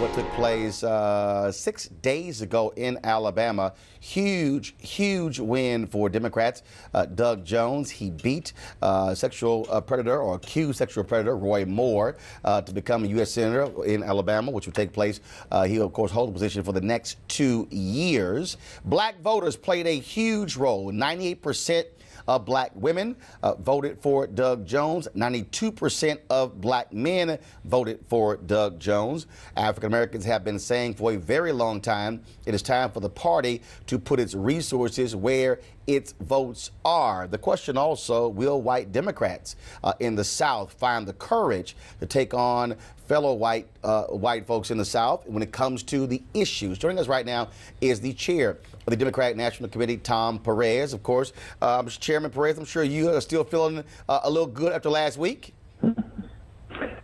what took place 6 days ago in Alabama. Huge win for Democrats. Doug Jones, he beat sexual predator or accused sexual predator Roy Moore to become a U.S. Senator in Alabama, which will take place. He'll, of course, hold the position for the next 2 years. Black voters played a huge role. 98% of black women voted for Doug Jones. 92% of black men voted for Doug Jones. African Americans have been saying for a very long time it is time for the party to put its resources where its votes are. The question also, will white Democrats in the South find the courage to take on fellow white folks in the South when it comes to the issues? Joining us right now is the chair of the Democratic National Committee, Tom Perez. Of course, Mr. Chairman Perez, I'm sure you are still feeling a little good after last week.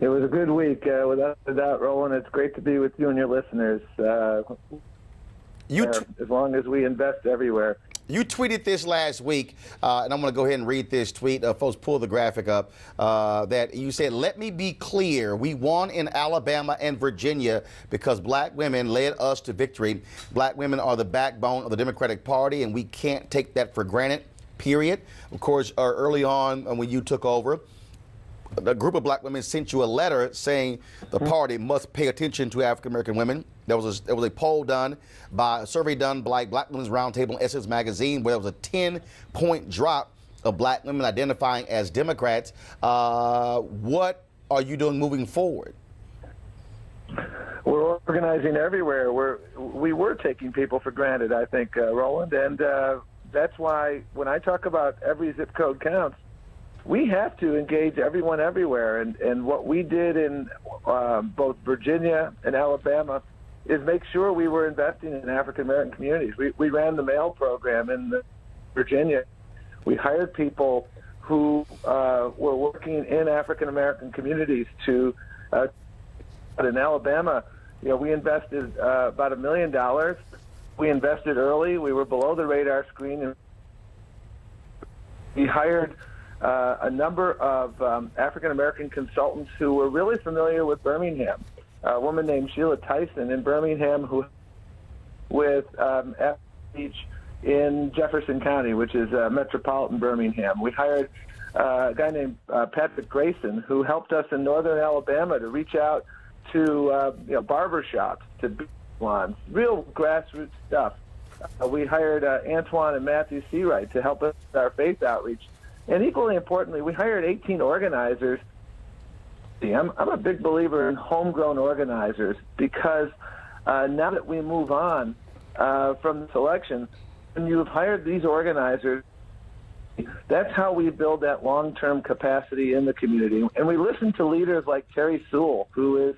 It was a good week, without a doubt, Roland. It's great to be with you and your listeners. As long as we invest everywhere. You tweeted this last week, and I'm going to go ahead and read this tweet. Folks, pull the graphic up. That you said, "Let me be clear. We won in Alabama and Virginia because black women led us to victory. Black women are the backbone of the Democratic Party, and we can't take that for granted, period." Of course, early on when you took over, a group of black women sent you a letter saying the party must pay attention to African American women. There was a poll done by a survey done by Black Women's Roundtable and Essence Magazine where there was a 10-point drop of black women identifying as Democrats. What are you doing moving forward? We're organizing everywhere. We were taking people for granted, I think, Roland, and that's why when I talk about every zip code counts, we have to engage everyone everywhere. And what we did in both Virginia and Alabama is make sure we were investing in African-American communities. We ran the mail program in Virginia. We hired people who were working in African-American communities to, in Alabama, we invested about $1 million. We invested early. We were below the radar screen. And we hired a number of African-American consultants who were really familiar with Birmingham. A woman named Sheila Tyson in Birmingham who with Beach in Jefferson County, which is metropolitan Birmingham. We hired a guy named Patrick Grayson who helped us in northern Alabama to reach out to barber shops, to beauty salons, real grassroots stuff. We hired Antoine and Matthew Seawright to help us with our faith outreach. And equally importantly, we hired 18 organizers. I'm a big believer in homegrown organizers because now that we move on from this election, when you've hired these organizers, that's how we build that long-term capacity in the community. And we listen to leaders like Terry Sewell, who is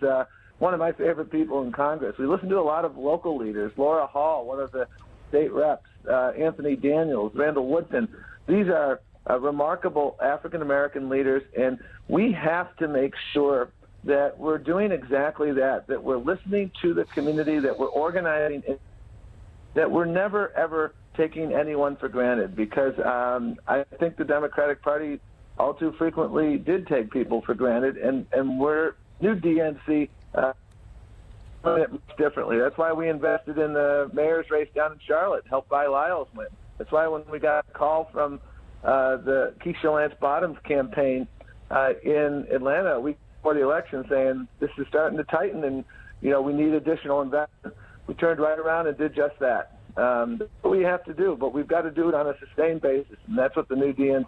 one of my favorite people in Congress. We listen to a lot of local leaders, Laura Hall, one of the state reps, Anthony Daniels, Randall Woodson. These are remarkable African-American leaders, and we have to make sure that we're doing exactly that we're listening to the community, that we're organizing, that we're never, ever taking anyone for granted, because I think the Democratic Party all too frequently did take people for granted, and we're new DNC doing it much differently. That's why we invested in the mayor's race down in Charlotte, helped by Lyle's win. That's why when we got a call from the Keisha Lance Bottoms campaign in Atlanta a week before the election saying this is starting to tighten and we need additional investment, we turned right around and did just that. That's what we have to do, but we've got to do it on a sustained basis, and that's what the new DNC is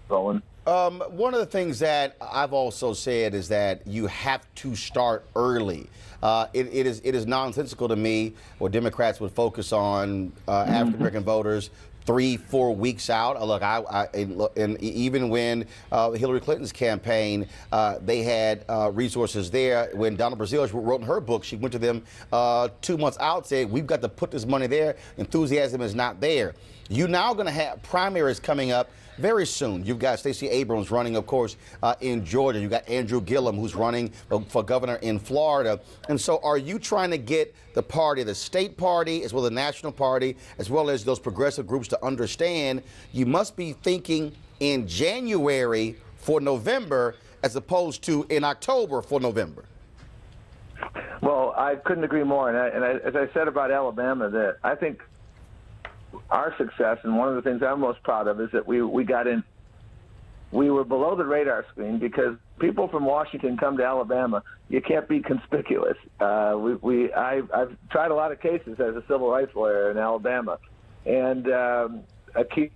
going. One of the things that I've also said is that you have to start early. It is nonsensical to me where Democrats would focus on African-American voters 3-4 weeks out. Look, and even when Hillary Clinton's campaign, they had resources there. When Donna Brazile wrote in her book, she went to them 2 months out, said, we've got to put this money there. Enthusiasm is not there. You're now going to have primaries coming up very soon. You've got Stacey Abrams running, of course, in Georgia. You've got Andrew Gillum, who's running for governor in Florida. And so are you trying to get the party, the state party, as well as the national party, as well as those progressive groups to understand you must be thinking in January for November as opposed to in October for November? Well, I couldn't agree more. As I said about Alabama, that I think our success, and one of the things I'm most proud of, is that we got in. We were below the radar screen because people from Washington come to Alabama. You can't be conspicuous. I've tried a lot of cases as a civil rights lawyer in Alabama, and a key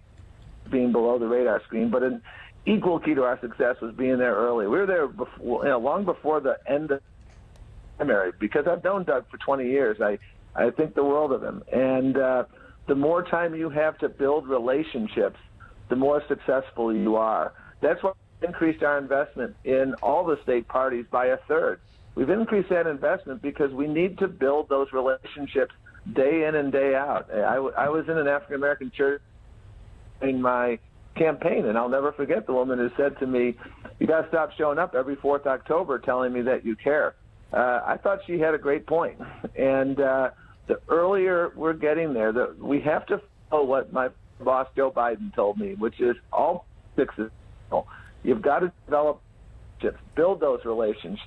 being below the radar screen, but an equal key to our success was being there early. We were there before, long before the end of the primary, because I've known Doug for 20 years. I think the world of him, and the more time you have to build relationships, the more successful you are. That's why we increased our investment in all the state parties by a third. We've increased that investment because we need to build those relationships day in and day out. I was in an African-American church in my campaign, and I'll never forget the woman who said to me, "You got to stop showing up every 4th October telling me that you care." I thought she had a great point. And the earlier we're getting there, we have to follow what my boss Joe Biden told me, which is all fixes. You've got to develop, build those relationships.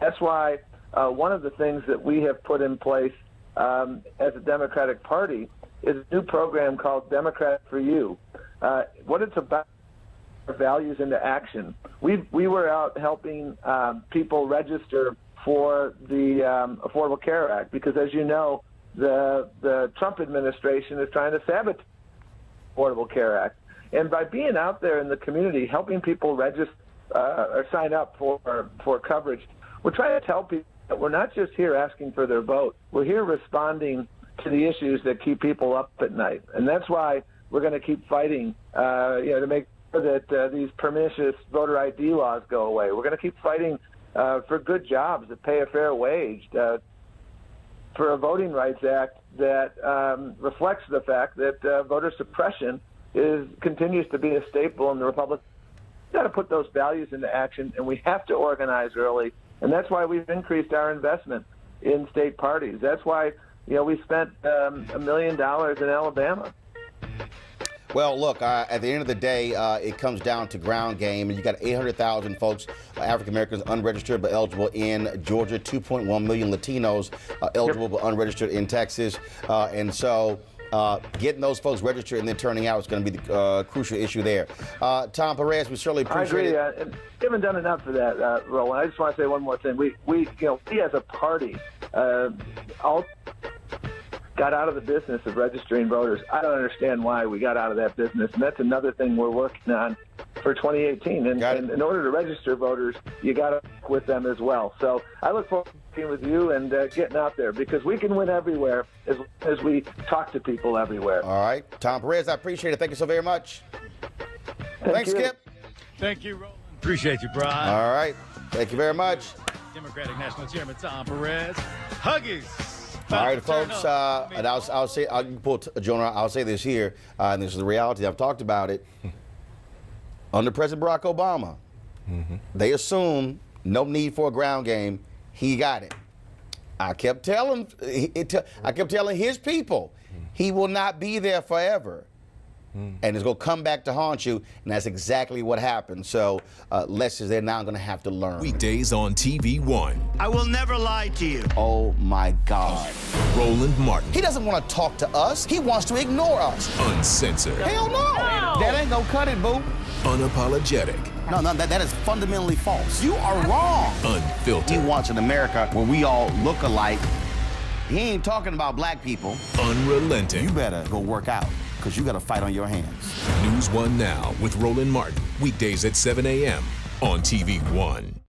That's why one of the things that we have put in place as a Democratic Party is a new program called Democrat for You. What it's about, values into action. We were out helping people register for the Affordable Care Act because, as you know, the Trump administration is trying to sabotage the Affordable Care Act. And by being out there in the community, helping people register or sign up for coverage, we're trying to tell people that we're not just here asking for their vote. We're here responding to the issues that keep people up at night. And that's why we're going to keep fighting to make sure that these pernicious voter ID laws go away. We're going to keep fighting for good jobs that pay a fair wage, for a Voting Rights Act that reflects the fact that voter suppression continues to be a staple in the Republic. We've got to put those values into action, and we have to organize early. And that's why we've increased our investment in state parties. That's why we spent $1 million in Alabama. Well, look, at the end of the day, it comes down to ground game. And you got 800,000 folks, African Americans, unregistered but eligible in Georgia, 2.1 million Latinos eligible but unregistered in Texas. And so getting those folks registered and then turning out is going to be the crucial issue there. Tom Perez, we certainly appreciate it. I agree. We haven't done enough for that, Roland. I just want to say one more thing. We as a party, all got out of the business of registering voters. I don't understand why we got out of that business, and that's another thing we're working on for 2018. And in order to register voters, you got to work with them as well. So I look forward to working with you and getting out there, because we can win everywhere as we talk to people everywhere. All right. Tom Perez, I appreciate it. Thank you so very much. Thanks, Skip. Thank you, Roland. Appreciate you, Brian. All right. Thank you very much. Democratic National Chairman Tom Perez. Huggies. All right, folks, and I'll say, I'll pull Jonah, I'll say this here, and this is the reality. I've talked about it. Under President Barack Obama, they assumed no need for a ground game. He got it. I kept telling his people, he will not be there forever. And it's going to come back to haunt you, and that's exactly what happened. So lessons they're now going to have to learn. Weekdays on TV One. I will never lie to you. Oh, my God. Roland Martin. He doesn't want to talk to us. He wants to ignore us. Uncensored. Hell no. That ain't going to cut it, boo. Unapologetic. No, that is fundamentally false. You are wrong. Unfiltered. He wants an America where we all look alike. He ain't talking about black people. Unrelenting. You better go work out, because you got a fight on your hands. NewsOne Now with Roland Martin. Weekdays at 7 a.m. on TV One.